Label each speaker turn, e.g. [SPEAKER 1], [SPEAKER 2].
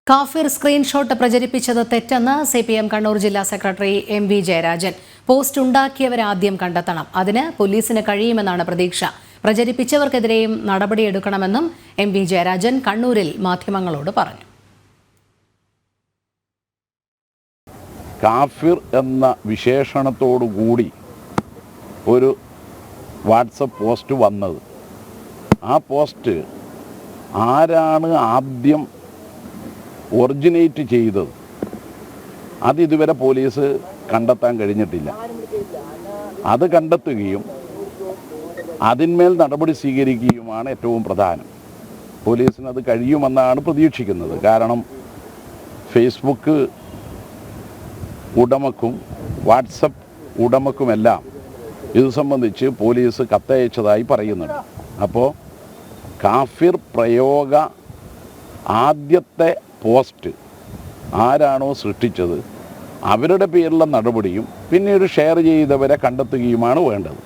[SPEAKER 1] കാഫിർ സ്ക്രീൻഷോട്ട് പ്രചരിപ്പിച്ചത് തെറ്റെന്ന് CPM കണ്ണൂർ ജില്ലാ സെക്രട്ടറി MV ജയരാജൻ. പോസ്റ്റ് ഉണ്ടാക്കിയവരെ ആദ്യം കണ്ടെത്തണം. അതിന് പോലീസിന് കഴിയുമെന്നാണ് പ്രതീക്ഷ. പ്രചരിപ്പിച്ചവർക്കെതിരെയും നടപടിയെടുക്കണമെന്നും MV ജയരാജൻ കണ്ണൂരിൽ മാധ്യമങ്ങളോട് പറഞ്ഞു.
[SPEAKER 2] കാഫിർ എന്ന വിശേഷണത്തോടുകൂടി ഒരു വാട്സപ്പ് പോസ്റ്റ് വന്നത്, ആ പോസ്റ്റ് ആരാണ് ആദ്യം ഒറിജിനേറ്റ് ചെയ്തത് അതിതുവരെ പോലീസ് കണ്ടെത്താൻ കഴിഞ്ഞിട്ടില്ല. അത് കണ്ടെത്തുകയും അതിന്മേൽ നടപടി സ്വീകരിക്കുകയുമാണ് ഏറ്റവും പ്രധാനം. പോലീസിന് അത് കഴിയുമെന്നാണ് പ്രതീക്ഷിക്കുന്നത്. കാരണം ഫേസ്ബുക്ക് ഉടമക്കും വാട്സപ്പ് ഉടമക്കുമെല്ലാം ഇത് സംബന്ധിച്ച് പോലീസ് കത്തയച്ചതായി പറയുന്നുണ്ട്. അപ്പോൾ കാഫിർ പ്രയോഗ ആദ്യത്തെ പോസ്റ്റ് ആരാണോ സൃഷ്ടിച്ചത് അവരുടെ പേരിലുള്ള നടപടിയും പിന്നീട് ഷെയർ ചെയ്തവരെ കണ്ടെത്തുകയുമാണ് വേണ്ടത്.